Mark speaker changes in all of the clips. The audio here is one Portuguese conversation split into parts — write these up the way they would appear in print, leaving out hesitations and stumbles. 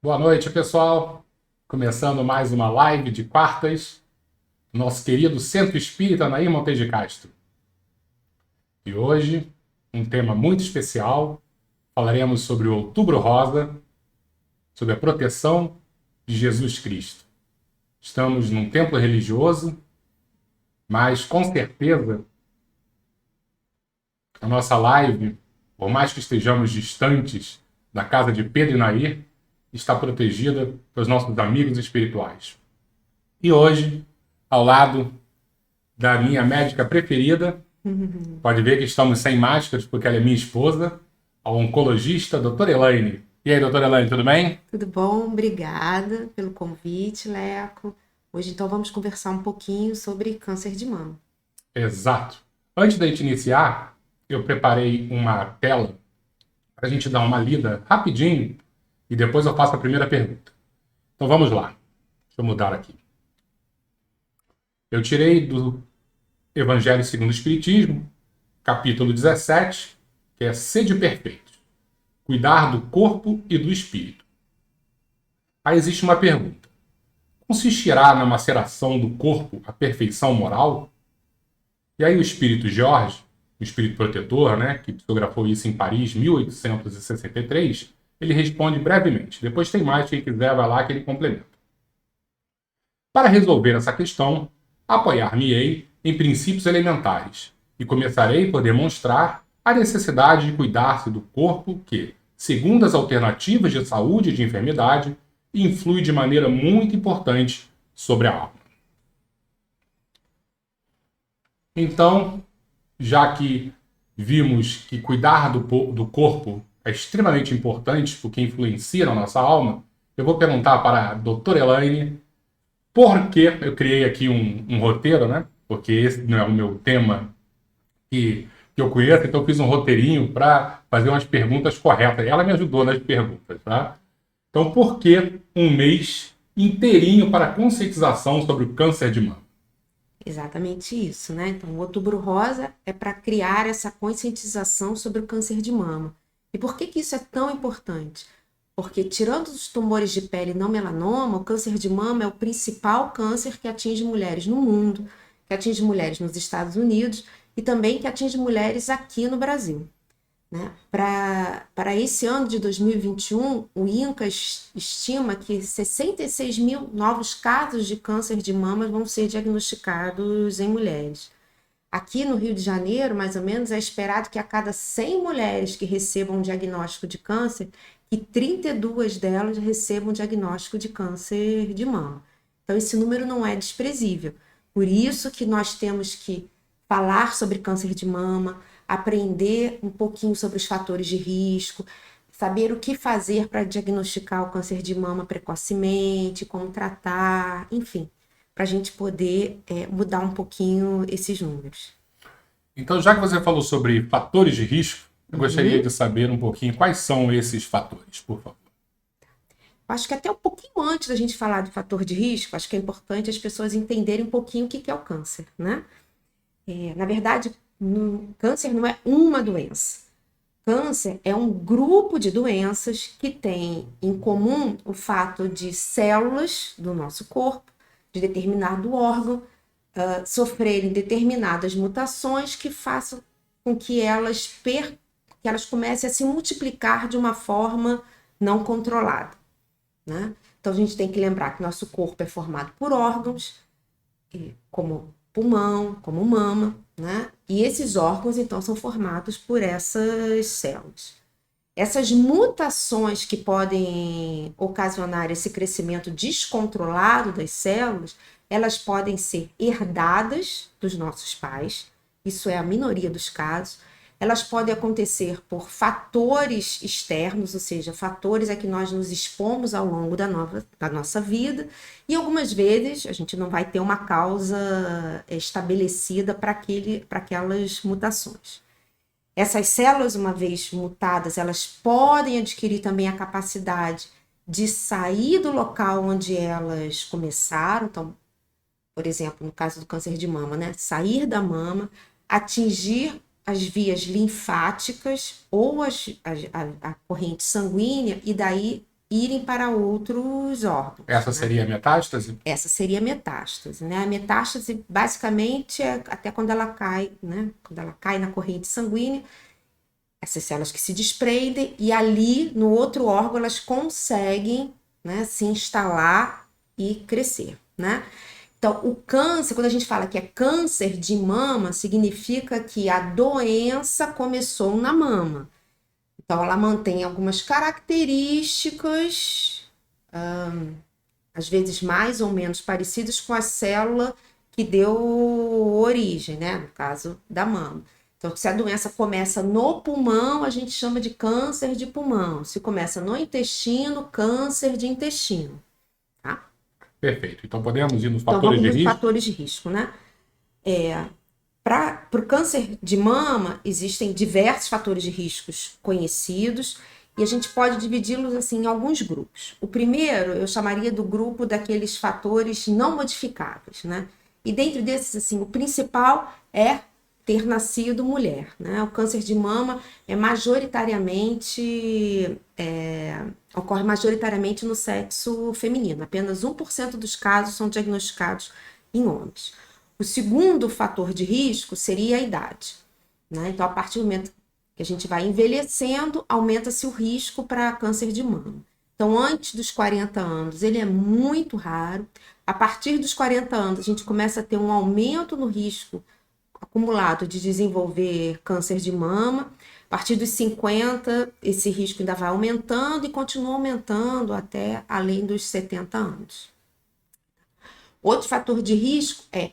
Speaker 1: Boa noite, pessoal. Começando mais uma live de quartas, nosso querido Centro Espírita Nair Monte de Castro. E hoje, um tema muito especial. Falaremos sobre o Outubro Rosa, sobre a proteção de Jesus Cristo. Estamos num templo religioso, mas com certeza a nossa live, por mais que estejamos distantes da casa de Pedro e Nair, está protegida pelos nossos amigos espirituais. E hoje, ao lado da minha médica preferida, pode ver que estamos sem máscaras porque ela é minha esposa, a oncologista, doutora Elaine. E aí, doutora Elaine, tudo bem?
Speaker 2: Tudo bom? Obrigada pelo convite, Leco. Hoje, então, vamos conversar um pouquinho sobre câncer de mama.
Speaker 1: Exato. Antes da gente iniciar, eu preparei uma tela para a gente dar uma lida rapidinho e depois eu faço a primeira pergunta. Então vamos lá. Deixa eu mudar aqui. Eu tirei do Evangelho segundo o Espiritismo, capítulo 17, que é Sede Perfeitos, cuidar do corpo e do espírito. Aí existe uma pergunta. Consistirá na maceração do corpo a perfeição moral? E aí o espírito Jorge, o espírito protetor, né, que psicografou isso em Paris, 1863, ele responde brevemente. Depois tem mais, quem quiser vai lá que ele complementa. Para resolver essa questão, apoiar-me-ei em princípios elementares e começarei por demonstrar a necessidade de cuidar-se do corpo que, segundo as alternativas de saúde e de enfermidade, influi de maneira muito importante sobre a alma. Então, já que vimos que cuidar do corpo é extremamente importante porque influencia na nossa alma, eu vou perguntar para a doutora Elaine por que eu criei aqui um roteiro, né? Porque esse não é o meu tema que eu conheço, então eu fiz um roteirinho para fazer umas perguntas corretas. Ela me ajudou nas perguntas, tá? Então, por que um mês inteirinho para conscientização sobre o câncer de mama?
Speaker 2: Exatamente isso, né? Então, o Outubro Rosa é para criar essa conscientização sobre o câncer de mama. E por que isso é tão importante? Porque, tirando os tumores de pele não melanoma, o câncer de mama é o principal câncer que atinge mulheres no mundo, que atinge mulheres nos Estados Unidos e também que atinge mulheres aqui no Brasil. Né? Para esse ano de 2021, o INCA estima que 66 mil novos casos de câncer de mama vão ser diagnosticados em mulheres. Aqui no Rio de Janeiro, mais ou menos, é esperado que a cada 100 mulheres que recebam um diagnóstico de câncer, que 32 delas recebam diagnóstico de câncer de mama. Então, esse número não é desprezível. Por isso que nós temos que falar sobre câncer de mama, aprender um pouquinho sobre os fatores de risco, saber o que fazer para diagnosticar o câncer de mama precocemente, como tratar, enfim, para a gente poder mudar um pouquinho esses números.
Speaker 1: Então, já que você falou sobre fatores de risco, eu gostaria
Speaker 2: Uhum.
Speaker 1: de saber um pouquinho quais são esses fatores, por favor.
Speaker 2: Acho que até um pouquinho antes da gente falar do fator de risco, acho que é importante as pessoas entenderem um pouquinho o que é o câncer, né? Na verdade, câncer não é uma doença. Câncer é um grupo de doenças que tem em comum o fato de células do nosso corpo, de determinado órgão, sofrerem determinadas mutações que façam com que que elas comecem a se multiplicar de uma forma não controlada, né? Então a gente tem que lembrar que nosso corpo é formado por órgãos, como pulmão, como mama, né? E esses órgãos, então, são formados por essas células. Essas mutações que podem ocasionar esse crescimento descontrolado das células, elas podem ser herdadas dos nossos pais, isso é a minoria dos casos. Elas podem acontecer por fatores externos, ou seja, fatores a que nós nos expomos ao longo da nossa vida, e algumas vezes a gente não vai ter uma causa estabelecida para aquelas mutações. Essas células, uma vez mutadas, elas podem adquirir também a capacidade de sair do local onde elas começaram. Então, por exemplo, no caso do câncer de mama, né? Sair da mama, atingir as vias linfáticas ou a corrente sanguínea e daí irem para outros órgãos.
Speaker 1: Essa seria a metástase?
Speaker 2: Essa seria a metástase, né? A metástase, basicamente, é até quando ela cai, né? Quando ela cai na corrente sanguínea, essas células que se desprendem e ali, no outro órgão, elas conseguem, né, se instalar e crescer, né? Então, o câncer, quando a gente fala que é câncer de mama, significa que a doença começou na mama. Então, ela mantém algumas características, às vezes mais ou menos parecidas com a célula que deu origem, né? No caso da mama. Então, se a doença começa no pulmão, a gente chama de câncer de pulmão. Se começa no intestino, câncer de intestino. Tá?
Speaker 1: Perfeito. Então podemos ir nos
Speaker 2: Então,
Speaker 1: fatores
Speaker 2: vamos
Speaker 1: de
Speaker 2: nos
Speaker 1: risco?
Speaker 2: fatores de risco, né? Para o câncer de mama, existem diversos fatores de riscos conhecidos e a gente pode dividi-los assim, em alguns grupos. O primeiro, eu chamaria do grupo daqueles fatores não modificáveis, né? E dentro desses, assim, o principal é ter nascido mulher, né? O câncer de mama ocorre majoritariamente no sexo feminino. Apenas 1% dos casos são diagnosticados em homens. O segundo fator de risco seria a idade, né? Então, a partir do momento que a gente vai envelhecendo, aumenta-se o risco para câncer de mama. Então, antes dos 40 anos, ele é muito raro. A partir dos 40 anos, a gente começa a ter um aumento no risco acumulado de desenvolver câncer de mama. A partir dos 50, esse risco ainda vai aumentando e continua aumentando até além dos 70 anos. Outro fator de risco é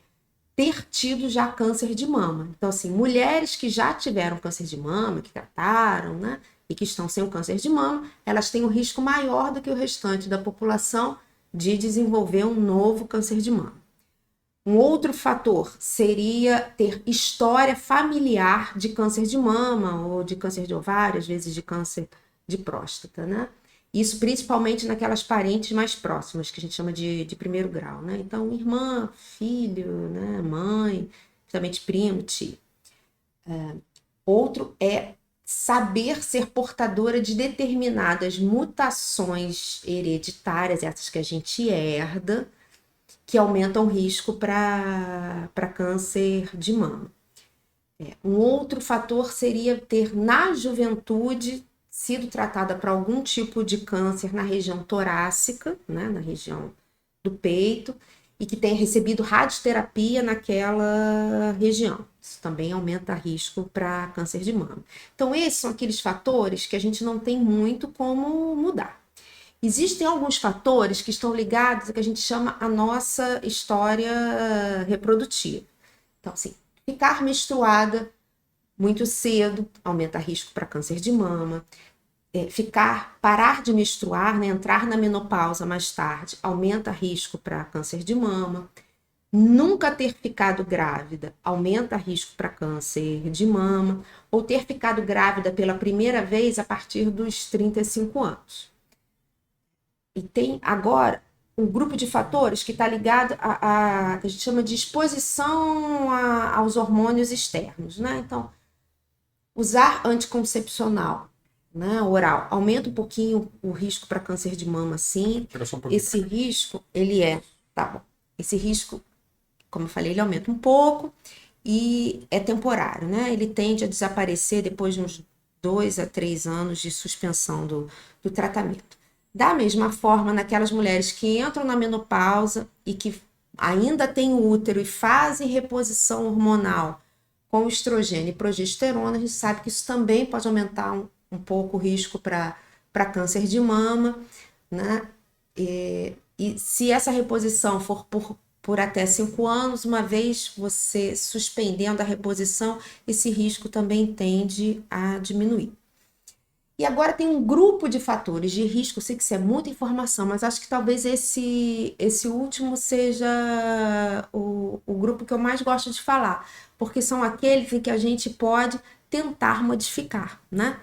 Speaker 2: ter tido já câncer de mama. Então, assim, mulheres que já tiveram câncer de mama, que trataram, né, e que estão sem o câncer de mama, elas têm um risco maior do que o restante da população de desenvolver um novo câncer de mama. Um outro fator seria ter história familiar de câncer de mama ou de câncer de ovário, às vezes de câncer de próstata, né? Isso principalmente naquelas parentes mais próximas, que a gente chama de primeiro grau, né? Então, irmã, filho, né? Mãe, principalmente primo, tio. Outro é saber ser portadora de determinadas mutações hereditárias, essas que a gente herda, que aumentam o risco para câncer de mama. Um outro fator seria ter, na juventude, sido tratada para algum tipo de câncer na região torácica, né, na região do peito, e que tenha recebido radioterapia naquela região. Isso também aumenta o risco para câncer de mama. Então, esses são aqueles fatores que a gente não tem muito como mudar. Existem alguns fatores que estão ligados ao que a gente chama a nossa história reprodutiva. Então, assim, ficar menstruada muito cedo aumenta risco para câncer de mama. Parar de menstruar, né, entrar na menopausa mais tarde, aumenta risco para câncer de mama. Nunca ter ficado grávida aumenta risco para câncer de mama. Ou ter ficado grávida pela primeira vez a partir dos 35 anos. E tem agora um grupo de fatores que está ligado que a gente chama de exposição aos hormônios externos, né? Então, usar anticoncepcional, né, oral, aumenta um pouquinho o risco para câncer de mama, sim. Esse risco, tá bom. Esse risco, como eu falei, ele aumenta um pouco e é temporário, né? Ele tende a desaparecer depois de uns 2 a 3 anos de suspensão do tratamento. Da mesma forma, naquelas mulheres que entram na menopausa e que ainda têm útero e fazem reposição hormonal com estrogênio e progesterona, a gente sabe que isso também pode aumentar um pouco o risco para câncer de mama, né? E se essa reposição for por até 5 anos, uma vez você suspendendo a reposição, esse risco também tende a diminuir. E agora tem um grupo de fatores de risco, eu sei que isso é muita informação, mas acho que talvez esse último seja o grupo que eu mais gosto de falar, porque são aqueles em que a gente pode tentar modificar, né?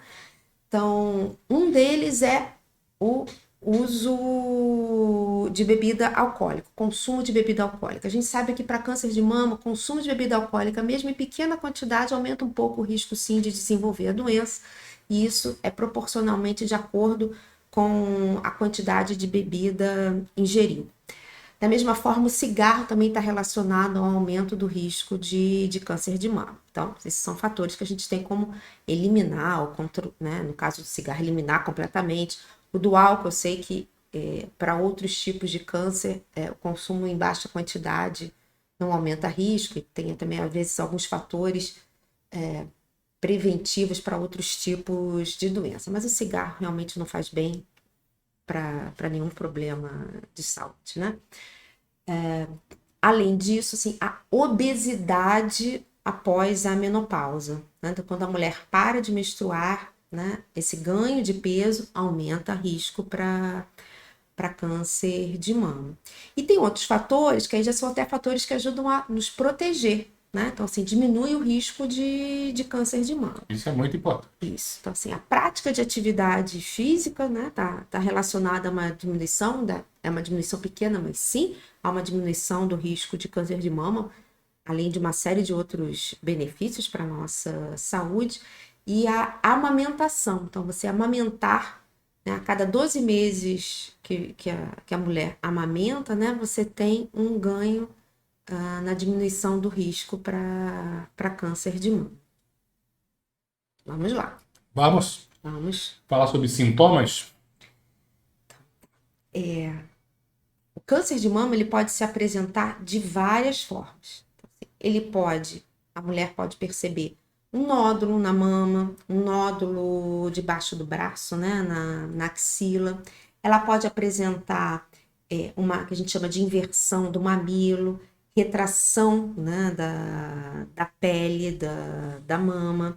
Speaker 2: Então, um deles é o uso de bebida alcoólica, consumo de bebida alcoólica. A gente sabe que para câncer de mama, consumo de bebida alcoólica, mesmo em pequena quantidade, aumenta um pouco o risco, sim, de desenvolver a doença. E isso é proporcionalmente de acordo com a quantidade de bebida ingerida. Da mesma forma, o cigarro também está relacionado ao aumento do risco de câncer de mama. Então, esses são fatores que a gente tem como eliminar, ou né, no caso do cigarro, eliminar completamente. O do álcool, eu sei que para outros tipos de câncer, o consumo em baixa quantidade não aumenta risco, e tem também, às vezes, alguns fatores preventivos para outros tipos de doença. Mas o cigarro realmente não faz bem para nenhum problema de saúde, né? Além disso, assim, a obesidade após a menopausa, né? Então, quando a mulher para de menstruar, né, esse ganho de peso aumenta risco para câncer de mama. E tem outros fatores que aí já são até fatores que ajudam a nos proteger, né? Então, assim, diminui o risco de câncer de mama.
Speaker 1: Isso é muito importante.
Speaker 2: Isso. Então, assim, a prática de atividade física, né, tá relacionada a uma diminuição, é uma diminuição pequena, mas sim, há uma diminuição do risco de câncer de mama, além de uma série de outros benefícios para a nossa saúde. E a amamentação. Então, você amamentar, né, a cada 12 meses que a mulher amamenta, né, você tem um ganho na diminuição do risco para câncer de mama. Vamos lá.
Speaker 1: Vamos falar sobre sintomas?
Speaker 2: O câncer de mama ele pode se apresentar de várias formas. A mulher pode perceber um nódulo na mama, um nódulo debaixo do braço, né, na axila. Ela pode apresentar uma que a gente chama de inversão do mamilo, retração, né, da pele da mama.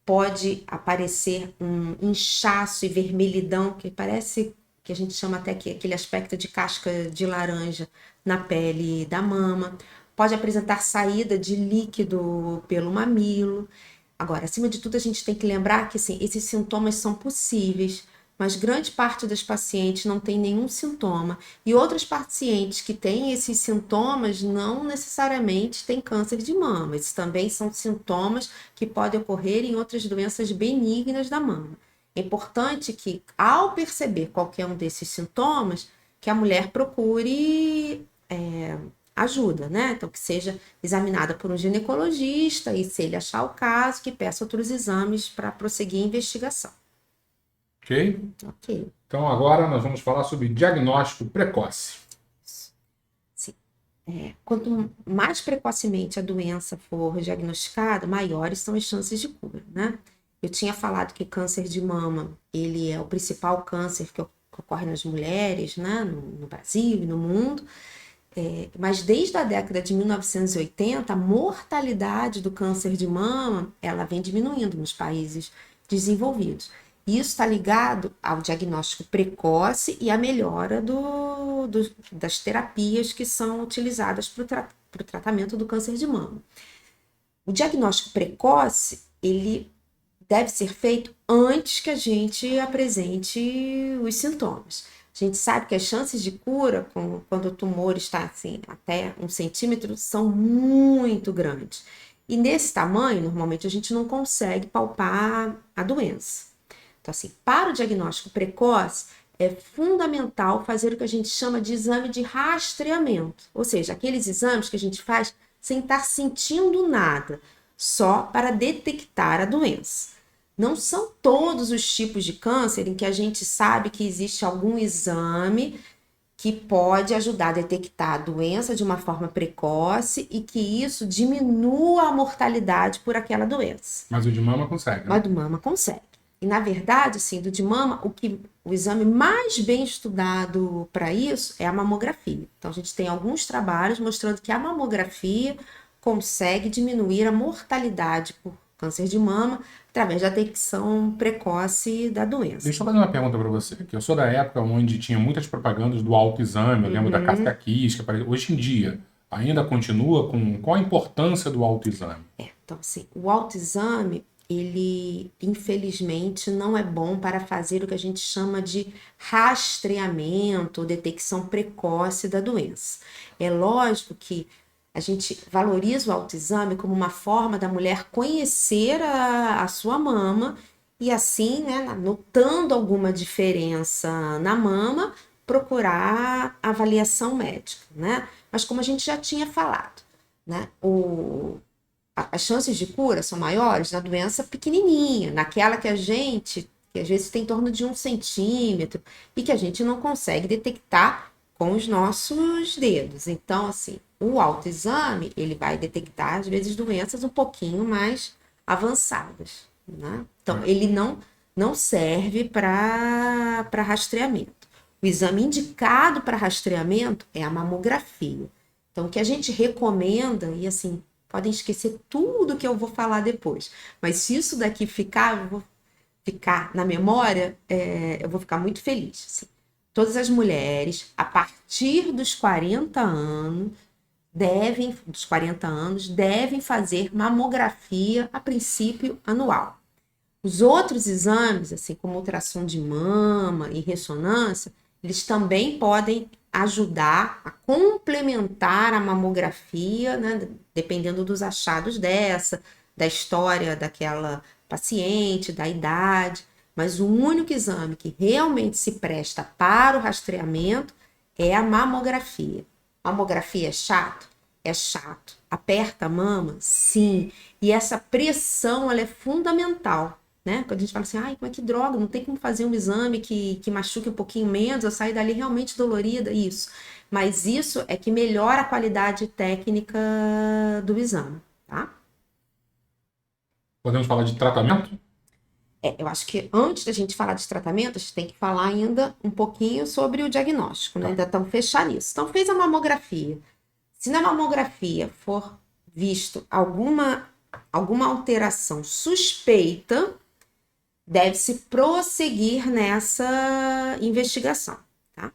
Speaker 2: Pode aparecer um inchaço e vermelhidão, que parece que a gente chama até aquele aspecto de casca de laranja na pele da mama. Pode apresentar saída de líquido pelo mamilo. Agora, acima de tudo, a gente tem que lembrar que assim, esses sintomas são possíveis, mas grande parte das pacientes não tem nenhum sintoma. E outras pacientes que têm esses sintomas não necessariamente têm câncer de mama. Esses também são sintomas que podem ocorrer em outras doenças benignas da mama. É importante que, ao perceber qualquer um desses sintomas, que a mulher procure ajuda, né? Então, que seja examinada por um ginecologista e, se ele achar o caso, que peça outros exames para prosseguir a investigação.
Speaker 1: Ok?
Speaker 2: Ok.
Speaker 1: Então, agora nós vamos falar sobre diagnóstico precoce.
Speaker 2: Sim. Quanto mais precocemente a doença for diagnosticada, maiores são as chances de cura, né? Eu tinha falado que câncer de mama, ele é o principal câncer que ocorre nas mulheres, né? No Brasil e no mundo. Mas desde a década de 1980, a mortalidade do câncer de mama, ela vem diminuindo nos países desenvolvidos. Isso está ligado ao diagnóstico precoce e à melhora das terapias que são utilizadas para o tratamento do câncer de mama. O diagnóstico precoce, ele deve ser feito antes que a gente apresente os sintomas. A gente sabe que as chances de cura, quando o tumor está assim, até 1 centímetro, são muito grandes. E nesse tamanho, normalmente, a gente não consegue palpar a doença. Então, assim, para o diagnóstico precoce, é fundamental fazer o que a gente chama de exame de rastreamento. Ou seja, aqueles exames que a gente faz sem estar sentindo nada, só para detectar a doença. Não são todos os tipos de câncer em que a gente sabe que existe algum exame que pode ajudar a detectar a doença de uma forma precoce e que isso diminua a mortalidade por aquela doença.
Speaker 1: Mas o de mama consegue, né?
Speaker 2: Mas do mama consegue. E, na verdade, assim, do de mama, o exame mais bem estudado para isso é a mamografia. Então, a gente tem alguns trabalhos mostrando que a mamografia consegue diminuir a mortalidade por câncer de mama através da detecção precoce da doença.
Speaker 1: Deixa eu fazer uma pergunta para você, que eu sou da época onde tinha muitas propagandas do autoexame, eu lembro da casca quística. Hoje em dia, ainda continua com qual a importância do autoexame?
Speaker 2: Então, assim, o autoexame, ele, infelizmente, não é bom para fazer o que a gente chama de rastreamento ou detecção precoce da doença. É lógico que a gente valoriza o autoexame como uma forma da mulher conhecer a sua mama e assim, né, notando alguma diferença na mama, procurar avaliação médica, né? Mas como a gente já tinha falado, né, as chances de cura são maiores na doença pequenininha, naquela que às vezes tem em torno de 1 centímetro, e que a gente não consegue detectar com os nossos dedos. Então, assim, o autoexame, ele vai detectar, às vezes, doenças um pouquinho mais avançadas, né? Então, ele não serve para rastreamento. O exame indicado para rastreamento é a mamografia. Então, o que a gente recomenda, e assim, podem esquecer tudo que eu vou falar depois, mas se isso daqui ficar, eu vou ficar na memória, eu vou ficar muito feliz. Assim. Todas as mulheres, a partir dos 40 anos, devem fazer mamografia, a princípio, anual. Os outros exames, assim como ultrassom de mama e ressonância, eles também podem ajudar a complementar a mamografia, né, dependendo dos achados da história daquela paciente, da idade. Mas o único exame que realmente se presta para o rastreamento é a mamografia. Mamografia é chato? É chato. Aperta a mama? Sim. E essa pressão, ela é fundamental. Né? Quando a gente fala assim, ai, mas que droga, não tem como fazer um exame que machuque um pouquinho menos, eu saio dali realmente dolorida, isso. Mas isso é que melhora a qualidade técnica do exame, tá?
Speaker 1: Podemos falar de tratamento?
Speaker 2: Eu acho que antes da gente falar de tratamento, a gente tem que falar ainda um pouquinho sobre o diagnóstico, né?
Speaker 1: Tá.
Speaker 2: Ainda estamos fechar nisso. Então, fez a mamografia. Se na mamografia for visto alguma alteração suspeita, deve-se prosseguir nessa investigação, tá?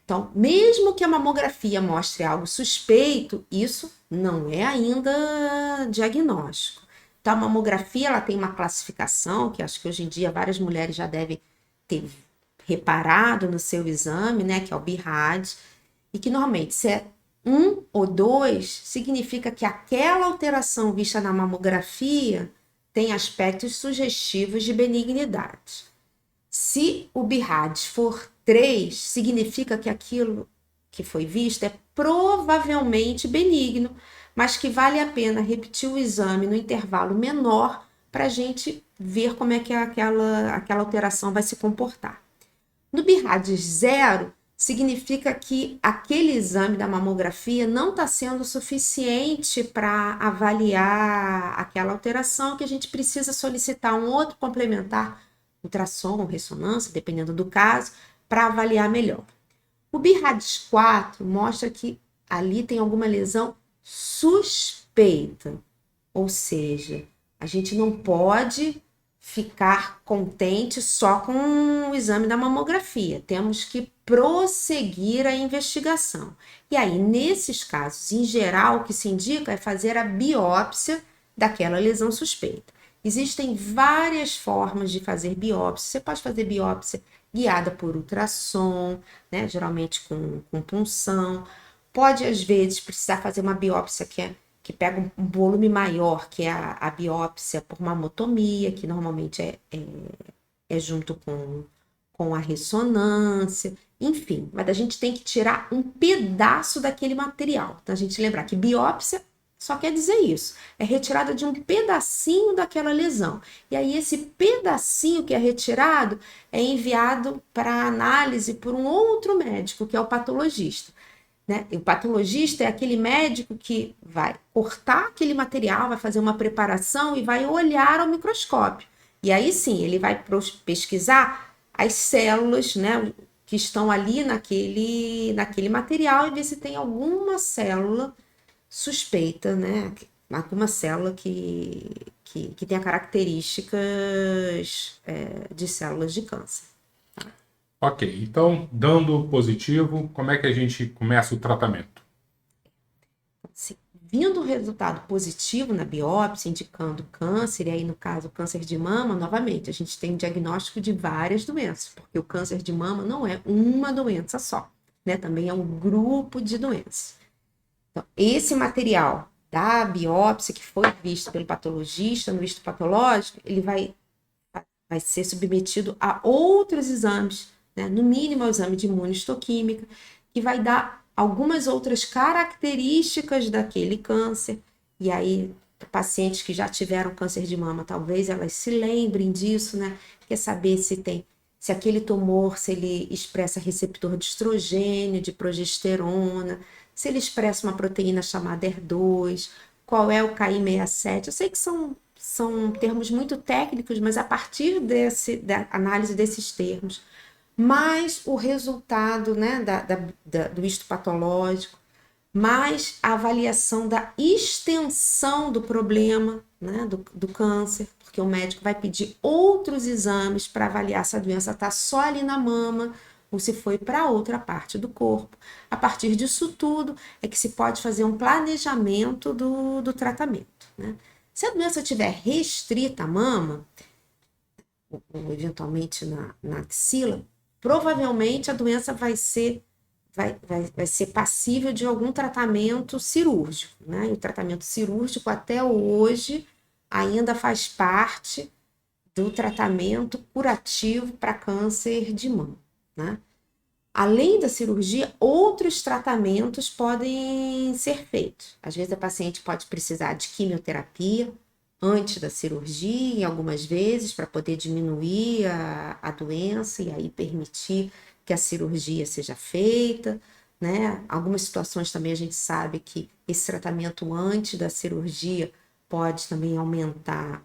Speaker 2: Então, mesmo que a mamografia mostre algo suspeito, isso não é ainda diagnóstico. Então, a mamografia, ela tem uma classificação, que acho que hoje em dia várias mulheres já devem ter reparado no seu exame, né, que é o BIRAD, e que normalmente se é 1 ou 2, significa que aquela alteração vista na mamografia tem aspectos sugestivos de benignidade. Se o BIRAD for 3, significa que aquilo que foi visto é provavelmente benigno, mas que vale a pena repetir o exame no intervalo menor para a gente ver como é que aquela alteração vai se comportar. No BIRAD 0, significa que aquele exame da mamografia não está sendo suficiente para avaliar aquela alteração, que a gente precisa solicitar um outro complementar, ultrassom, ressonância, dependendo do caso, para avaliar melhor. O BIRADS 4 mostra que ali tem alguma lesão suspeita, ou seja, a gente não pode ficar contente só com o exame da mamografia. Temos que prosseguir a investigação. E aí, nesses casos, em geral, o que se indica é fazer a biópsia daquela lesão suspeita. Existem várias formas de fazer biópsia. Você pode fazer biópsia guiada por ultrassom, né? Geralmente com punção. Pode, às vezes, precisar fazer uma biópsia que pega um volume maior, que é a biópsia por mamotomia, que normalmente é junto com a ressonância, enfim. Mas a gente tem que tirar um pedaço daquele material. Então, a gente lembrar que biópsia só quer dizer isso, é retirada de um pedacinho daquela lesão. E aí esse pedacinho que é retirado é enviado para análise por um outro médico, que é o patologista. Né? E o patologista é aquele médico que vai cortar aquele material, vai fazer uma preparação e vai olhar ao microscópio. E aí sim, ele vai pesquisar as células, né, que estão ali naquele material e ver se tem alguma célula suspeita, né? Alguma célula que tenha características de células de câncer.
Speaker 1: Ok, então, dando positivo, como é que a gente começa o tratamento?
Speaker 2: Assim, vindo o resultado positivo na biópsia, indicando câncer, e aí no caso câncer de mama, novamente, a gente tem diagnóstico de várias doenças, porque o câncer de mama não é uma doença só, né? Também é um grupo de doenças. Então, esse material da biópsia que foi visto pelo patologista no histopatológico, ele vai vai ser submetido a outros exames, né? No mínimo ao exame de imunohistoquímica, que vai dar algumas outras características daquele câncer. E aí, pacientes que já tiveram câncer de mama, talvez elas se lembrem disso, né? Quer saber se aquele tumor, se ele expressa receptor de estrogênio, de progesterona, se ele expressa uma proteína chamada HER2, qual é o KI67. Eu sei que são termos muito técnicos, mas a partir da análise desses termos, mais o resultado, né, do histopatológico, mais a avaliação da extensão do problema, né, do câncer, porque o médico vai pedir outros exames para avaliar se a doença está só ali na mama ou se foi para outra parte do corpo. A partir disso tudo é que se pode fazer um planejamento do tratamento, né? Se a doença estiver restrita à mama, ou eventualmente na axila, provavelmente a doença vai ser passível de algum tratamento cirúrgico, né? E o tratamento cirúrgico até hoje ainda faz parte do tratamento curativo para câncer de mama, né? Além da cirurgia, outros tratamentos podem ser feitos. Às vezes a paciente pode precisar de quimioterapia antes da cirurgia, algumas vezes, para poder diminuir a doença e aí permitir que a cirurgia seja feita, né? Algumas situações também a gente sabe que esse tratamento antes da cirurgia pode também aumentar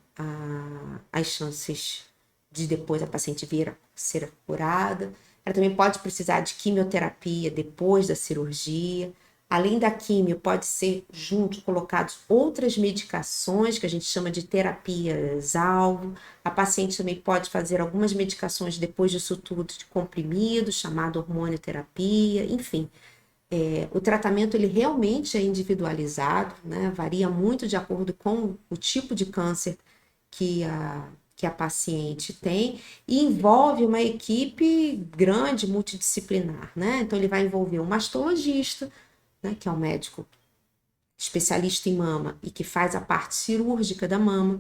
Speaker 2: as chances de depois a paciente vir a ser curada. Ela também pode precisar de quimioterapia depois da cirurgia. Além da quimio, pode ser junto colocados outras medicações que a gente chama de terapias-alvo. A paciente também pode fazer algumas medicações depois disso tudo de comprimido, chamado hormonioterapia, enfim. O tratamento ele realmente é individualizado, né? Varia muito de acordo com o tipo de câncer que a paciente tem, e envolve uma equipe grande, multidisciplinar, né? Então, ele vai envolver um mastologista, né, que é um médico especialista em mama e que faz a parte cirúrgica da mama.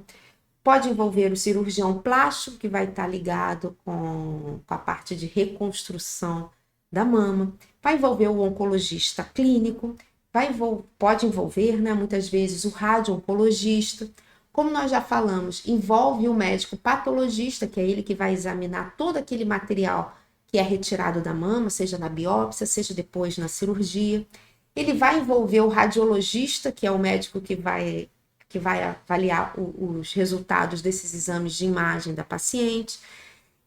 Speaker 2: Pode envolver o cirurgião plástico, que vai estar ligado com a parte de reconstrução da mama. Vai envolver o oncologista clínico, pode envolver, né, muitas vezes, o radio-oncologista. Como nós já falamos, envolve o médico patologista, que é ele que vai examinar todo aquele material que é retirado da mama, seja na biópsia, seja depois na cirurgia. Ele vai envolver o radiologista, que é o médico que vai avaliar os resultados desses exames de imagem da paciente.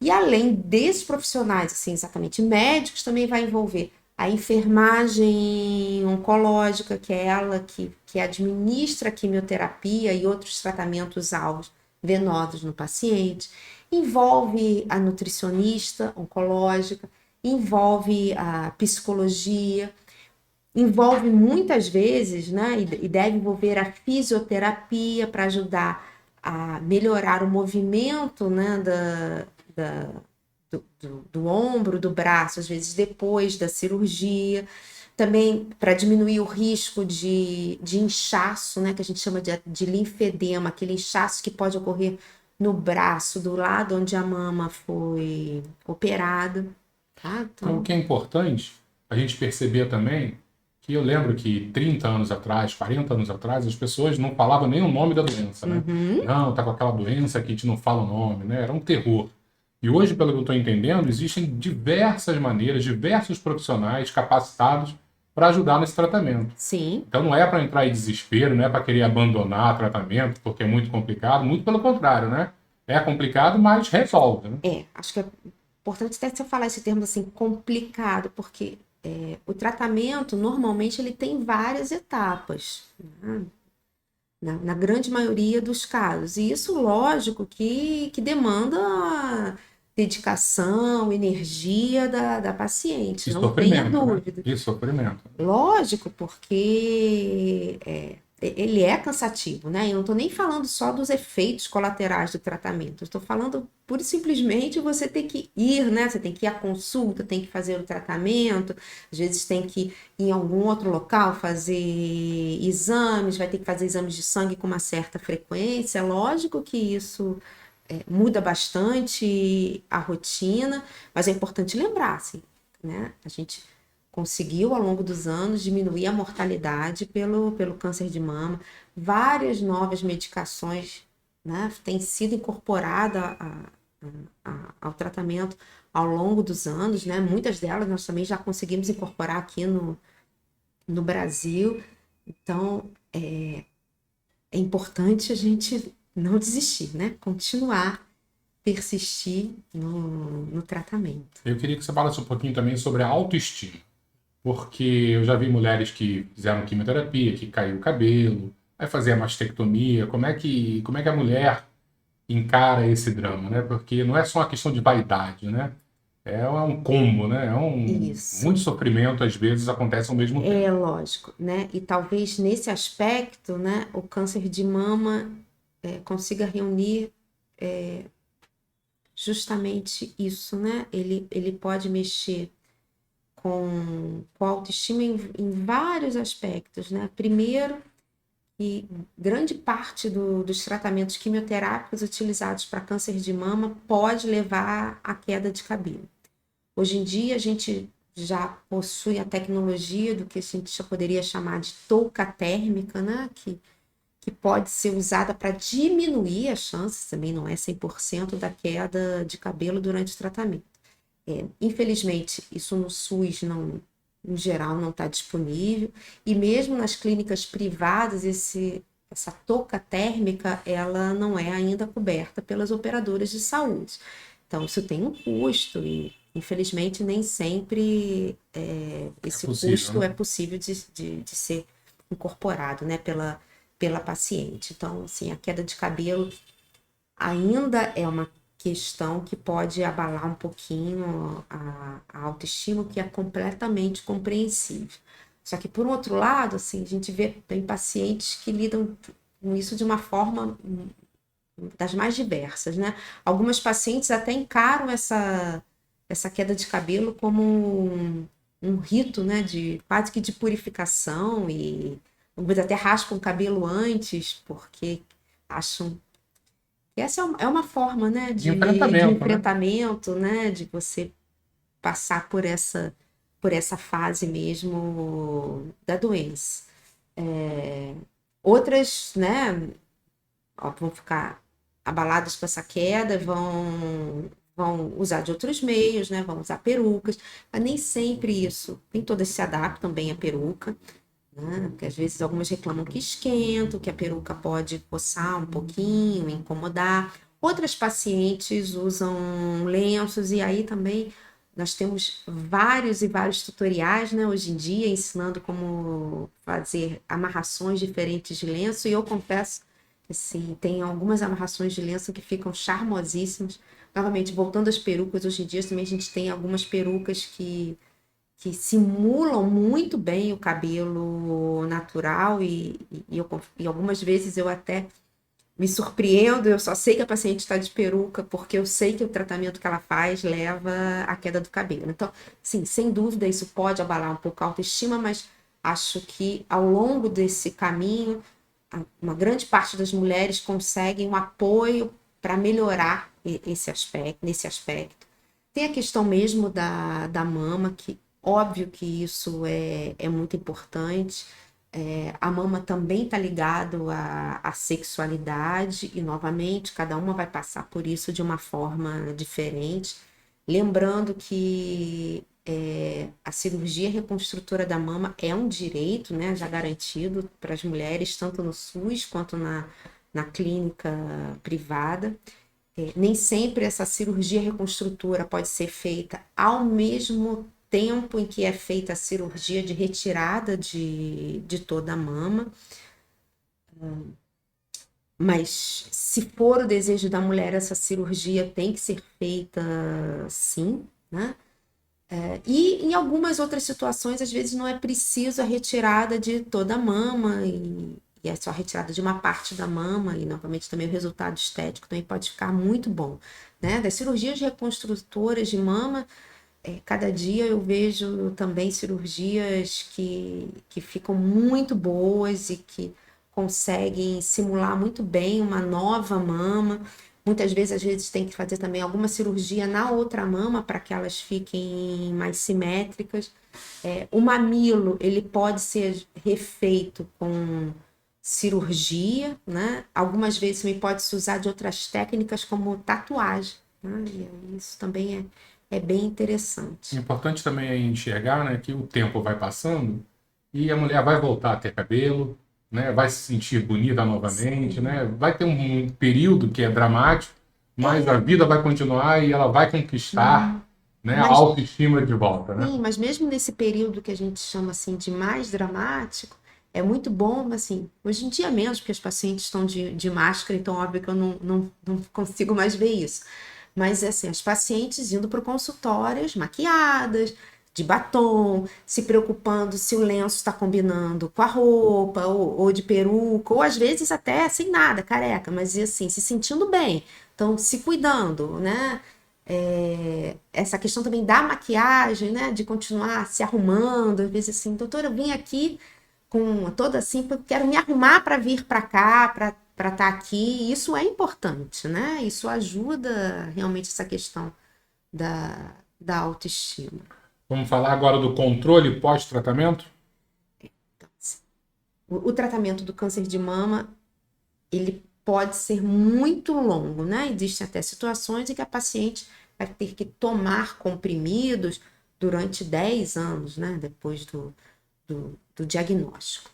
Speaker 2: E além desses profissionais, assim, exatamente médicos, também vai envolver a enfermagem oncológica, que é ela que administra a quimioterapia e outros tratamentos alvos venosos no paciente. Envolve a nutricionista oncológica, envolve a psicologia, envolve muitas vezes, né, e deve envolver a fisioterapia para ajudar a melhorar o movimento, né, do ombro, do braço, às vezes depois da cirurgia. Também para diminuir o risco de inchaço, né, que a gente chama de linfedema, aquele inchaço que pode ocorrer no braço, do lado onde a mama foi operada. Tá?
Speaker 1: Então, o que é importante a gente perceber também que eu lembro que 30 anos atrás, 40 anos atrás, as pessoas não falavam nem o nome da doença, né? Não, tá com aquela doença que a gente não fala o nome, né? Era um terror. E hoje, pelo que eu estou entendendo, existem diversas maneiras, diversos profissionais capacitados para ajudar nesse tratamento.
Speaker 2: Sim.
Speaker 1: Então não é para entrar em desespero, não é para querer abandonar o tratamento porque é muito complicado, muito pelo contrário, né? É complicado, mas resolve, né?
Speaker 2: Acho que é importante até você falar esse termo assim, complicado, porque o tratamento, normalmente, ele tem várias etapas, né? Na grande maioria dos casos. E isso, lógico, que demanda dedicação, energia da paciente,
Speaker 1: E
Speaker 2: não tenha
Speaker 1: sofrimento, né?
Speaker 2: dúvida.
Speaker 1: E sofrimento.
Speaker 2: Lógico, porque ele é cansativo, né? Eu não estou nem falando só dos efeitos colaterais do tratamento, eu estou falando pura e simplesmente você tem que ir, né? Você tem que ir à consulta, tem que fazer o tratamento, às vezes tem que ir em algum outro local fazer exames, vai ter que fazer exames de sangue com uma certa frequência. Lógico que isso muda bastante a rotina, mas é importante lembrar, assim, né? A gente conseguiu, ao longo dos anos, diminuir a mortalidade pelo câncer de mama. Várias novas medicações, né, têm sido incorporadas ao tratamento ao longo dos anos, né? Muitas delas nós também já conseguimos incorporar aqui no Brasil. Então, é importante a gente não desistir, né? Continuar, persistir no tratamento.
Speaker 1: Eu queria que você falasse um pouquinho também sobre a autoestima, porque eu já vi mulheres que fizeram quimioterapia, que caiu o cabelo, vai fazer a mastectomia. Como é que a mulher encara esse drama, né? Porque não é só uma questão de vaidade, né? É um combo, né?
Speaker 2: Isso.
Speaker 1: Muito sofrimento às vezes acontece ao mesmo tempo.
Speaker 2: É lógico, né? E talvez nesse aspecto, né, o câncer de mama consiga reunir justamente isso, né? Ele pode mexer com a autoestima em vários aspectos, né? Primeiro, que grande parte dos tratamentos quimioterápicos utilizados para câncer de mama pode levar à queda de cabelo. Hoje em dia, a gente já possui a tecnologia do que a gente já poderia chamar de touca térmica, né? Que pode ser usada para diminuir as chances, também não é 100% da queda de cabelo durante o tratamento. Infelizmente, isso no SUS não, em geral não está disponível, e mesmo nas clínicas privadas, essa touca térmica, ela não é ainda coberta pelas operadoras de saúde. Então, isso tem um custo e, infelizmente, nem sempre esse
Speaker 1: Possível,
Speaker 2: custo
Speaker 1: né?
Speaker 2: é possível de ser incorporado, né, pela paciente. Então, assim, a queda de cabelo ainda é uma questão que pode abalar um pouquinho a autoestima, que é completamente compreensível. Só que, por um outro lado, assim, a gente vê tem pacientes que lidam com isso de uma forma das mais diversas, né? Algumas pacientes até encaram essa queda de cabelo como um rito, né? Quase que de purificação e algumas até raspam o cabelo antes, porque acham que essa é uma forma, né,
Speaker 1: De
Speaker 2: de
Speaker 1: enfrentamento, né?
Speaker 2: enfrentamento, né, de você passar por essa fase mesmo da doença. Outras, né, ó, vão ficar abaladas com essa queda, vão usar de outros meios, né, vão usar perucas, mas nem sempre isso, nem todas se adaptam bem à peruca, né, porque às vezes algumas reclamam que esquenta, que a peruca pode coçar um pouquinho, incomodar. Outras pacientes usam lenços, e aí também nós temos vários e vários tutoriais, né, hoje em dia, ensinando como fazer amarrações diferentes de lenço, e eu confesso que, assim, tem algumas amarrações de lenço que ficam charmosíssimas. Novamente, voltando às perucas, hoje em dia também a gente tem algumas perucas que simulam muito bem o cabelo natural, e algumas vezes eu até me surpreendo. Eu só sei que a paciente está de peruca porque eu sei que o tratamento que ela faz leva à queda do cabelo. Então, sim, sem dúvida isso pode abalar um pouco a autoestima, mas acho que ao longo desse caminho, uma grande parte das mulheres conseguem um apoio para melhorar nesse aspecto. Tem a questão mesmo da mama, que óbvio que isso é muito importante. A mama também está ligado à sexualidade, e novamente cada uma vai passar por isso de uma forma diferente. Lembrando que a cirurgia reconstrutora da mama é um direito, né, já garantido para as mulheres, tanto no SUS quanto na clínica privada. Nem sempre essa cirurgia reconstrutora pode ser feita ao mesmo tempo em que é feita a cirurgia de retirada de toda a mama. Mas se for o desejo da mulher, essa cirurgia tem que ser feita sim, né? E em algumas outras situações, às vezes não é preciso a retirada de toda a mama, e é só a retirada de uma parte da mama, e novamente também o resultado estético também pode ficar muito bom, né? Das cirurgias reconstrutoras de mama, cada dia eu vejo também cirurgias que ficam muito boas e que conseguem simular muito bem uma nova mama. Muitas vezes, às vezes, tem que fazer também alguma cirurgia na outra mama para que elas fiquem mais simétricas. O mamilo, ele pode ser refeito com cirurgia, né? Algumas vezes também pode se usar de outras técnicas como tatuagem, né? E isso também é bem interessante.
Speaker 1: Importante também é enxergar, né, que o tempo vai passando e a mulher vai voltar a ter cabelo, né, vai se sentir bonita novamente, né, vai ter um período que é dramático, mas a vida vai continuar e ela vai conquistar, né, a
Speaker 2: Mas
Speaker 1: autoestima de volta, né?
Speaker 2: sim, mas mesmo nesse período que a gente chama assim de mais dramático, é muito bom, assim, hoje em dia menos, porque os pacientes estão de máscara, então óbvio que eu não consigo mais ver isso. Mas assim, as pacientes indo para o consultório maquiadas, de batom, se preocupando se o lenço está combinando com a roupa, ou de peruca, ou às vezes até sem nada, careca, mas assim, se sentindo bem, então se cuidando, né? Essa questão também da maquiagem, né? De continuar se arrumando, às vezes assim, doutora, eu vim aqui com toda assim, porque quero me arrumar para vir para cá, para estar aqui. Isso é importante, né? Isso ajuda realmente essa questão da autoestima.
Speaker 1: Vamos falar agora do controle pós-tratamento?
Speaker 2: Então, assim, o tratamento do câncer de mama, ele pode ser muito longo, né? Existem até situações em que a paciente vai ter que tomar comprimidos durante 10 anos, né? Depois do diagnóstico.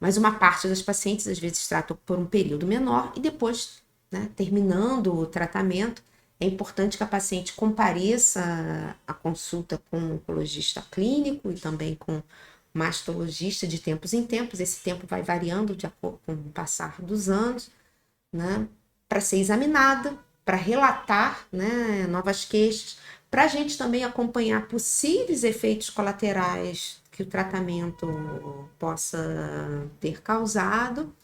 Speaker 2: Mas uma parte das pacientes, às vezes, tratam por um período menor e depois, né, terminando o tratamento, é importante que a paciente compareça à consulta com um oncologista clínico e também com mastologista de tempos em tempos. Esse tempo vai variando de acordo com o passar dos anos, né, para ser examinada, para relatar, né, novas queixas, para a gente também acompanhar possíveis efeitos colaterais que o tratamento possa ter causado,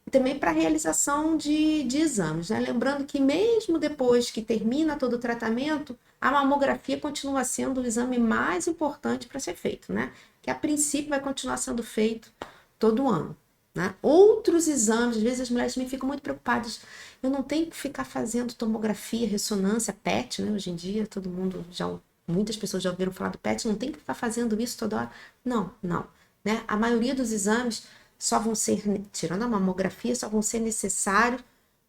Speaker 2: e também para a realização de exames, né? Lembrando que mesmo depois que termina todo o tratamento, a mamografia continua sendo o exame mais importante para ser feito, né? Que a princípio vai continuar sendo feito todo ano. Né? Outros exames, às vezes as mulheres também ficam muito preocupadas. Eu não tenho que ficar fazendo tomografia, ressonância, PET, né? Hoje em dia todo mundo muitas pessoas já ouviram falar do PET, não tem que ficar fazendo isso toda hora. Não, não. Né? A maioria dos exames só vão ser, tirando a mamografia, só vão ser necessários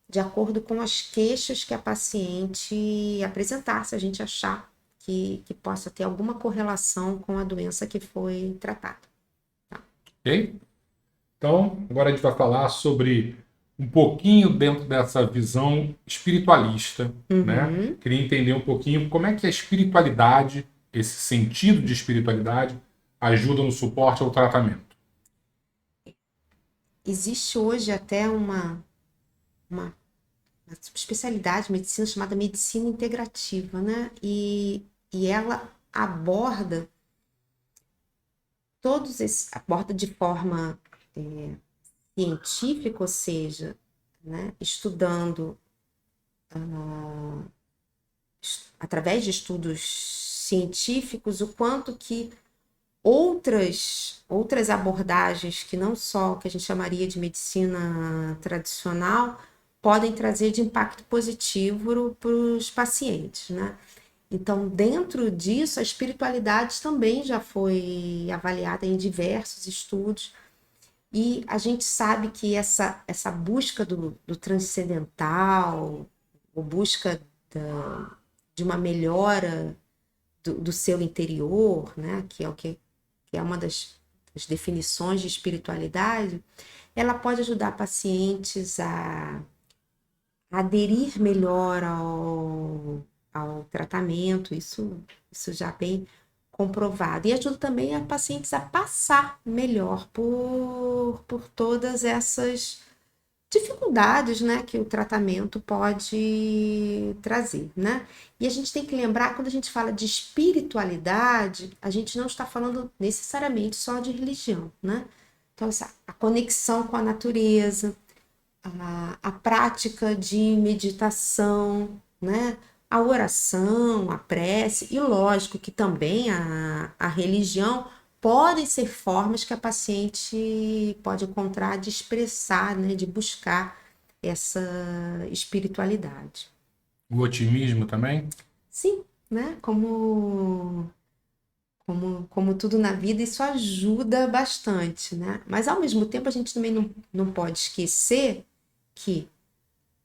Speaker 2: de acordo com as queixas que a paciente apresentar, se a gente achar que possa ter alguma correlação com a doença que foi tratada. Tá?
Speaker 1: Ok? Então, agora a gente vai falar sobre um pouquinho dentro dessa visão espiritualista, né?
Speaker 2: Uhum.
Speaker 1: Queria entender um pouquinho como é que a espiritualidade, esse sentido de espiritualidade, ajuda no suporte ao tratamento.
Speaker 2: Existe hoje até uma especialidade de medicina chamada medicina integrativa, né? E ela aborda aborda de forma científica, ou seja, né, estudando através de estudos científicos o quanto que outras abordagens que não só que a gente chamaria de medicina tradicional podem trazer de impacto positivo para os pacientes, né? Então, dentro disso, a espiritualidade também já foi avaliada em diversos estudos e a gente sabe que essa busca do transcendental, ou busca de uma melhora do seu interior, né, que é que é uma das definições de espiritualidade, ela pode ajudar pacientes a aderir melhor ao tratamento, isso já bem comprovado. E ajuda também a pacientes a passar melhor por todas essas dificuldades, né, que o tratamento pode trazer, né? E a gente tem que lembrar, quando a gente fala de espiritualidade, a gente não está falando necessariamente só de religião, né? Então, a conexão com a natureza, a prática de meditação, né? A oração, a prece, e lógico que também a religião podem ser formas que a paciente pode encontrar de expressar, né? De buscar essa espiritualidade.
Speaker 1: O otimismo também?
Speaker 2: Sim, né? Como tudo na vida, isso ajuda bastante, né? Mas ao mesmo tempo a gente também não pode esquecer que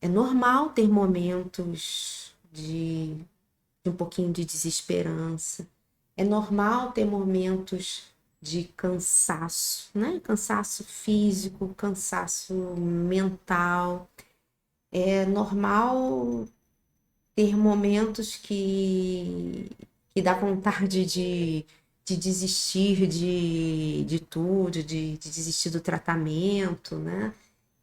Speaker 2: é normal ter momentos de um pouquinho de desesperança. É normal ter momentos de cansaço, né? Cansaço físico, cansaço mental. É normal ter momentos que dá vontade de desistir de tudo, de desistir do tratamento, né?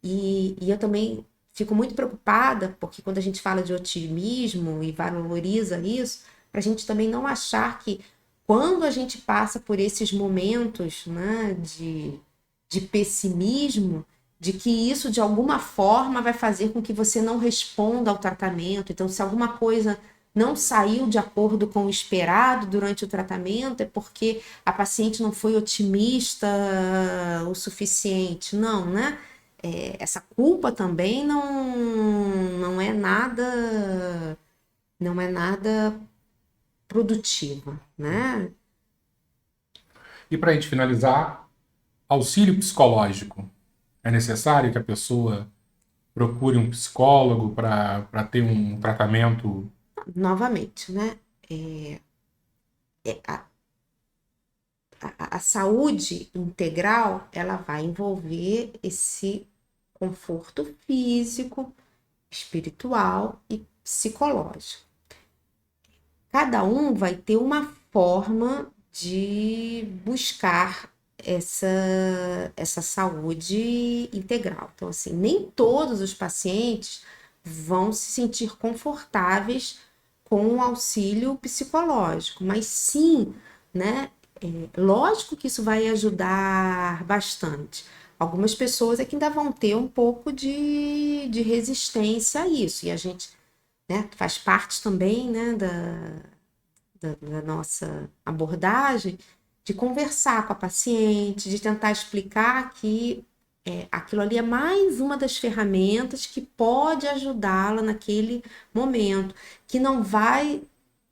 Speaker 2: E eu também fico muito preocupada, porque quando a gente fala de otimismo e valoriza isso, para a gente também não achar que quando a gente passa por esses momentos, né, de pessimismo, de que isso de alguma forma vai fazer com que você não responda ao tratamento. Então, se alguma coisa não saiu de acordo com o esperado durante o tratamento, é porque a paciente não foi otimista o suficiente. Não, né? Essa culpa também não é nada produtiva, né?
Speaker 1: E para a gente finalizar, auxílio psicológico. É necessário que a pessoa procure um psicólogo para ter um tratamento?
Speaker 2: Novamente, né? É, a saúde integral, ela vai envolver esse conforto físico, espiritual e psicológico. Cada um vai ter uma forma de buscar essa saúde integral. Então, assim, nem todos os pacientes vão se sentir confortáveis com o auxílio psicológico, mas sim, né? Lógico que isso vai ajudar bastante. Algumas pessoas é que ainda vão ter um pouco de resistência a isso, e a gente, né, faz parte também, né, da nossa abordagem, de conversar com a paciente, de tentar explicar que aquilo ali é mais uma das ferramentas que pode ajudá-la naquele momento, que não vai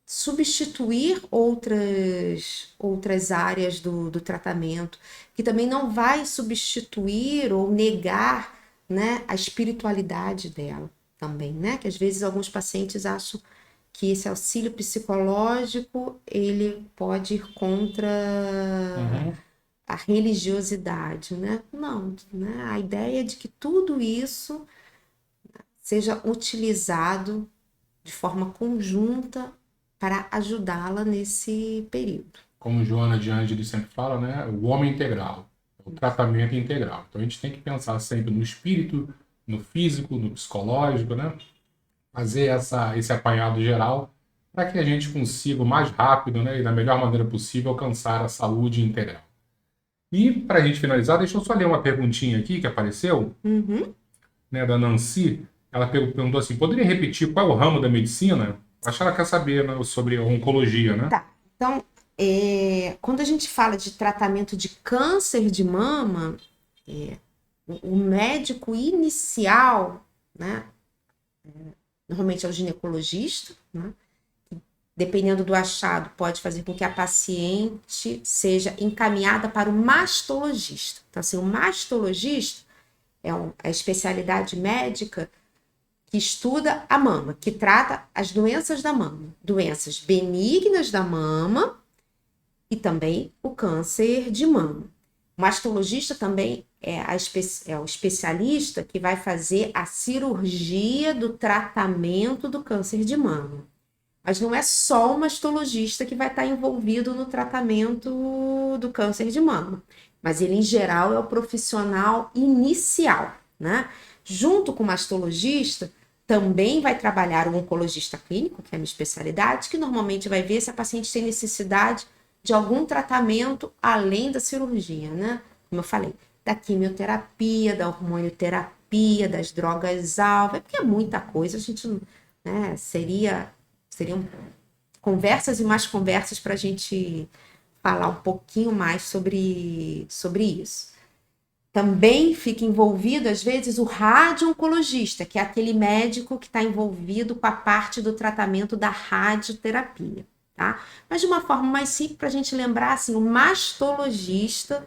Speaker 2: substituir outras áreas do tratamento, que também não vai substituir ou negar, né, a espiritualidade dela também, né? Que às vezes alguns pacientes acham que esse auxílio psicológico ele pode ir contra
Speaker 1: Uhum.
Speaker 2: a religiosidade, né? Não, né? A ideia é de que tudo isso seja utilizado de forma conjunta para ajudá-la nesse período.
Speaker 1: Como Joana de Ângeles sempre fala, né? O homem integral, o tratamento integral. Então a gente tem que pensar sempre no espírito, no físico, no psicológico, né? Fazer esse apanhado geral para que a gente consiga o mais rápido, né, e da melhor maneira possível alcançar a saúde integral. E para a gente finalizar, deixa eu só ler uma perguntinha aqui que apareceu,
Speaker 2: Uhum.
Speaker 1: né, da Nancy. Ela perguntou assim: poderia repetir qual é o ramo da medicina? Acho que ela quer saber, né, sobre a oncologia, né?
Speaker 2: Tá. Então, quando a gente fala de tratamento de câncer de mama, o médico inicial, né, normalmente é o ginecologista, né? Dependendo do achado, pode fazer com que a paciente seja encaminhada para o mastologista. Então, assim, o mastologista é a especialidade médica que estuda a mama, que trata as doenças da mama, doenças benignas da mama e também o câncer de mama. O mastologista também é o especialista que vai fazer a cirurgia do tratamento do câncer de mama. Mas não é só o mastologista que vai estar envolvido no tratamento do câncer de mama. Mas ele, em geral, é o profissional inicial, né? Junto com o mastologista, também vai trabalhar o oncologista clínico, que é a minha especialidade, que normalmente vai ver se a paciente tem necessidade de algum tratamento além da cirurgia, né? Como eu falei, da quimioterapia, da hormonioterapia, das drogas-alvo, porque é muita coisa, a gente, né, seriam conversas e mais conversas para a gente falar um pouquinho mais sobre isso. Também fica envolvido, às vezes, o radio-oncologista, que é aquele médico que está envolvido com a parte do tratamento da radioterapia, tá? Mas de uma forma mais simples, para a gente lembrar, assim, o mastologista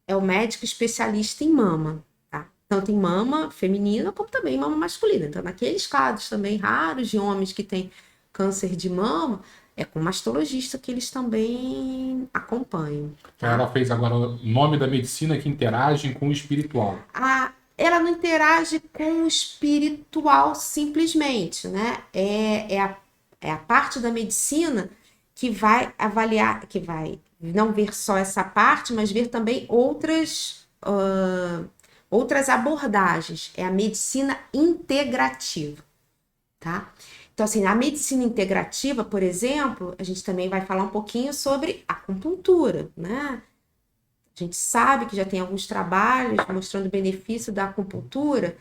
Speaker 2: é o médico especialista em mama, tá? Tanto em mama feminina como também em mama masculina. Então, naqueles casos também raros de homens que têm câncer de mama, é com o mastologista que eles também acompanham. Tá?
Speaker 1: Ela fez agora o nome da medicina que interage com o espiritual.
Speaker 2: Ela não interage com o espiritual simplesmente, né? É a parte da medicina que vai avaliar, que vai não ver só essa parte, mas ver também outras abordagens. É a medicina integrativa, tá? Então, assim, na medicina integrativa, por exemplo, a gente também vai falar um pouquinho sobre acupuntura, né? A gente sabe que já tem alguns trabalhos mostrando o benefício da acupuntura,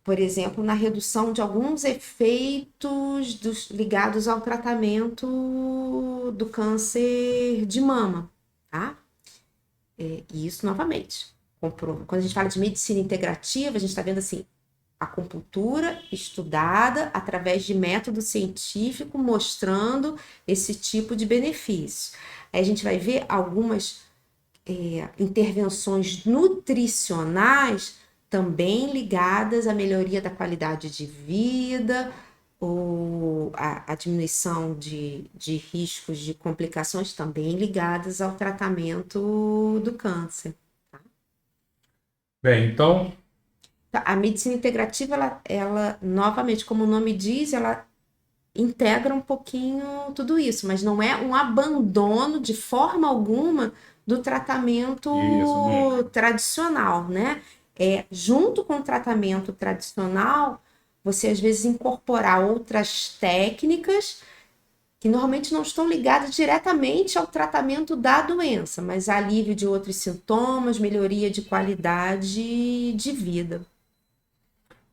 Speaker 2: por exemplo, na redução de alguns efeitos ligados ao tratamento do câncer de mama, tá? E isso, novamente, quando a gente fala de medicina integrativa, a gente está vendo assim, acupuntura estudada através de método científico mostrando esse tipo de benefício. Aí a gente vai ver algumas intervenções nutricionais também ligadas à melhoria da qualidade de vida, ou a diminuição de riscos de complicações também ligadas ao tratamento do câncer.
Speaker 1: Bem, então,
Speaker 2: A medicina integrativa, ela, novamente, como o nome diz, ela integra um pouquinho tudo isso, mas não é um abandono de forma alguma do tratamento
Speaker 1: isso, não é.
Speaker 2: tradicional, né? Junto com o tratamento tradicional, você às vezes incorporar outras técnicas que normalmente não estão ligadas diretamente ao tratamento da doença, mas alívio de outros sintomas, melhoria de qualidade de vida.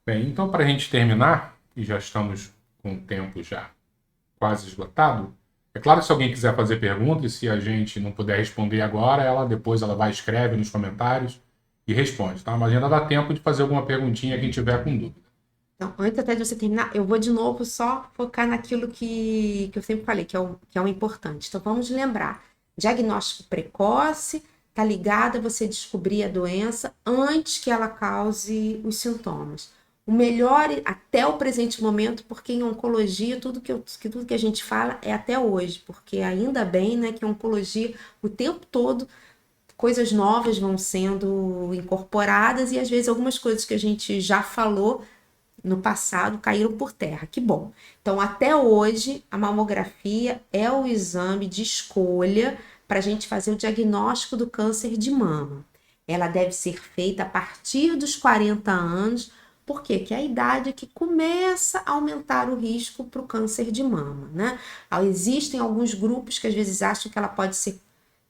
Speaker 1: Bem, então para a gente terminar, e já estamos com o tempo já quase esgotado, é claro que se alguém quiser fazer pergunta e se a gente não puder responder agora, depois ela vai escreve nos comentários e responde, tá? Mas ainda dá tempo de fazer alguma perguntinha quem tiver com dúvida.
Speaker 2: Então, antes até de você terminar, eu vou de novo só focar naquilo que eu sempre falei, que é o importante. Então, vamos lembrar: diagnóstico precoce está ligado a você descobrir a doença antes que ela cause os sintomas. O melhor até o presente momento, porque em oncologia, tudo que a gente fala é até hoje, porque ainda bem, né, que a oncologia, o tempo todo, coisas novas vão sendo incorporadas e às vezes algumas coisas que a gente já falou no passado caíram por terra. Que bom. Então, até hoje, a mamografia é o exame de escolha para a gente fazer o diagnóstico do câncer de mama. Ela deve ser feita a partir dos 40 anos, porque que é a idade que começa a aumentar o risco para o câncer de mama, né? Existem alguns grupos que às vezes acham que ela pode ser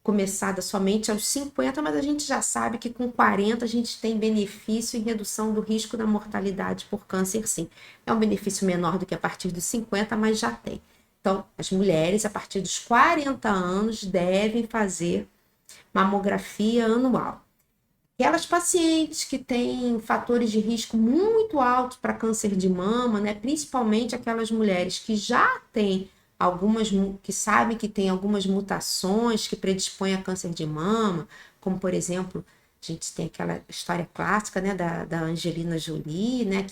Speaker 2: começada somente aos 50, mas a gente já sabe que com 40 a gente tem benefício em redução do risco da mortalidade por câncer, sim. É um benefício menor do que a partir dos 50, mas já tem. Então, as mulheres, a partir dos 40 anos, devem fazer mamografia anual. Aquelas pacientes que têm fatores de risco muito altos para câncer de mama, né? Principalmente aquelas mulheres que já têm que sabem que tem algumas mutações que predispõem a câncer de mama, como por exemplo, a gente tem aquela história clássica, né, da Angelina Jolie, né,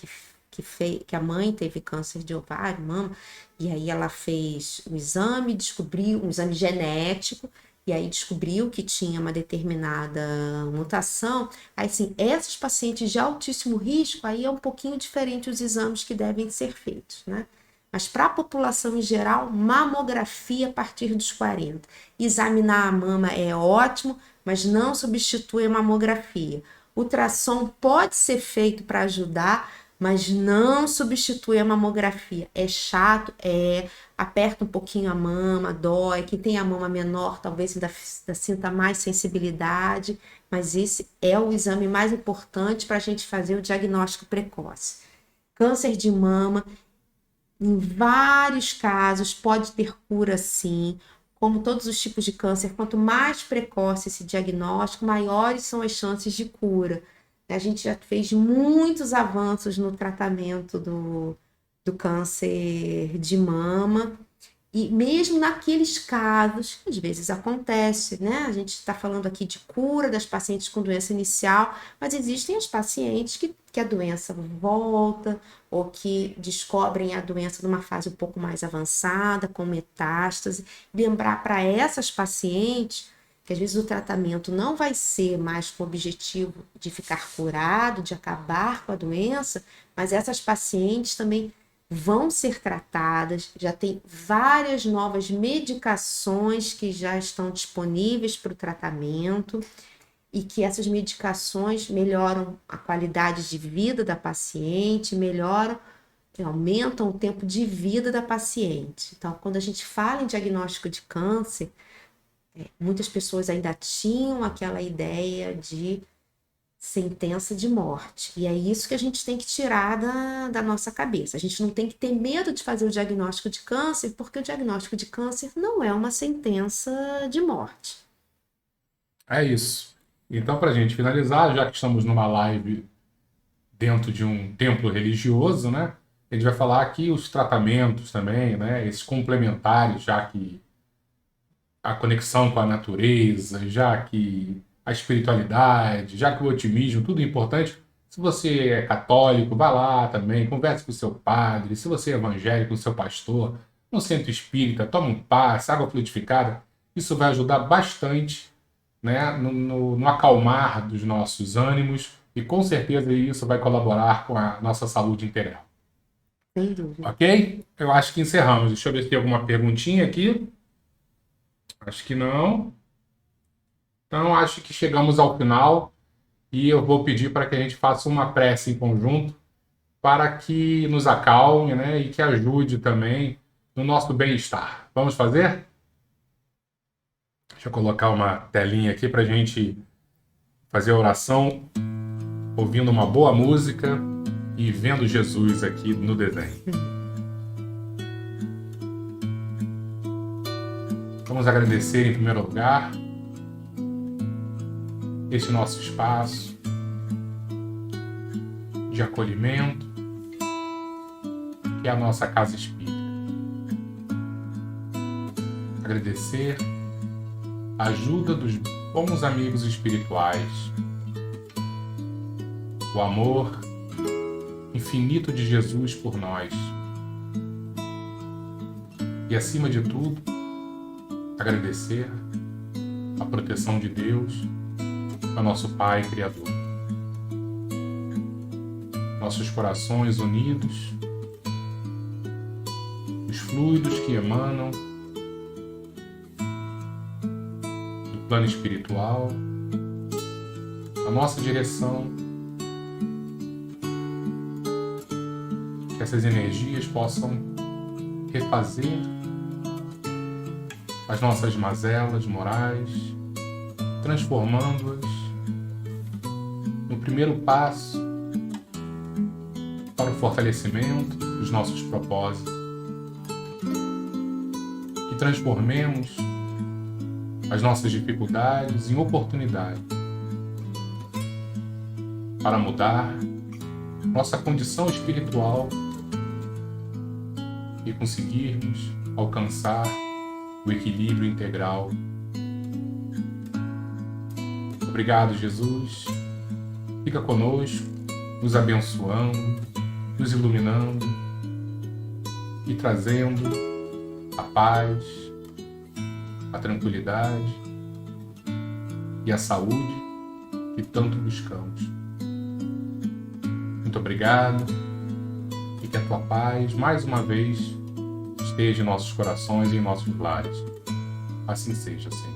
Speaker 2: que a mãe teve câncer de ovário, mama, e aí ela fez um exame, descobriu um exame genético, e aí descobriu que tinha uma determinada mutação. Aí, sim, essas pacientes de altíssimo risco, aí é um pouquinho diferente os exames que devem ser feitos, né? Mas para a população em geral, mamografia a partir dos 40. Examinar a mama é ótimo, mas não substitui a mamografia. Ultrassom pode ser feito para ajudar, mas não substitui a mamografia. É chato, aperta um pouquinho a mama, dói. Quem tem a mama menor talvez ainda sinta mais sensibilidade, mas esse é o exame mais importante para a gente fazer o diagnóstico precoce. Câncer de mama, em vários casos, pode ter cura sim. como todos os tipos de câncer, quanto mais precoce esse diagnóstico, maiores são as chances de cura. A gente já fez muitos avanços no tratamento do câncer de mama, e mesmo naqueles casos, às vezes acontece, né? A gente está falando aqui de cura das pacientes com doença inicial, mas existem as pacientes que a doença volta ou que descobrem a doença numa fase um pouco mais avançada, com metástase. Lembrar para essas pacientes que às vezes o tratamento não vai ser mais com o objetivo de ficar curado, de acabar com a doença, mas essas pacientes também vão ser tratadas, já tem várias novas medicações que já estão disponíveis para o tratamento e que essas medicações melhoram a qualidade de vida da paciente, aumentam o tempo de vida da paciente. Então, quando a gente fala em diagnóstico de câncer, muitas pessoas ainda tinham aquela ideia de sentença de morte. E é isso que a gente tem que tirar da nossa cabeça. A gente não tem que ter medo de fazer o diagnóstico de câncer, porque o diagnóstico de câncer não é uma sentença de morte.
Speaker 1: É isso. Então, para a gente finalizar, já que estamos numa live dentro de um templo religioso, né? A gente vai falar aqui os tratamentos também, né? Esses complementares, já que a conexão com a natureza, já que a espiritualidade, já que o otimismo, tudo é importante. Se você é católico, vá lá também, converse com o seu padre. Se você é evangélico, com o seu pastor, no centro espírita, toma um passe, água fluidificada. Isso vai ajudar bastante, né, no acalmar dos nossos ânimos e com certeza isso vai colaborar com a nossa saúde integral.
Speaker 2: Sem dúvida.
Speaker 1: Ok? Eu acho que encerramos. Deixa eu ver se tem alguma perguntinha aqui. Acho que não. Então, acho que chegamos ao final e eu vou pedir para que a gente faça uma prece em conjunto para que nos acalme, né, e que ajude também no nosso bem-estar. Vamos fazer? Deixa eu colocar uma telinha aqui para a gente fazer a oração ouvindo uma boa música e vendo Jesus aqui no desenho. Vamos agradecer em primeiro lugar esse nosso espaço de acolhimento, que é a nossa casa espírita. Agradecer a ajuda dos bons amigos espirituais, o amor infinito de Jesus por nós. E acima de tudo, agradecer a proteção de Deus, a nosso Pai Criador. Nossos corações unidos, os fluidos que emanam do plano espiritual, a nossa direção, que essas energias possam refazer as nossas mazelas morais, transformando-as no primeiro passo para o fortalecimento dos nossos propósitos. Que transformemos as nossas dificuldades em oportunidades para mudar nossa condição espiritual e conseguirmos alcançar o equilíbrio integral. Obrigado, Jesus. Fica conosco, nos abençoando, nos iluminando e trazendo a paz, a tranquilidade e a saúde que tanto buscamos. Muito obrigado e que a tua paz, mais uma vez, esteja em nossos corações e em nossos lares. Assim seja, Senhor.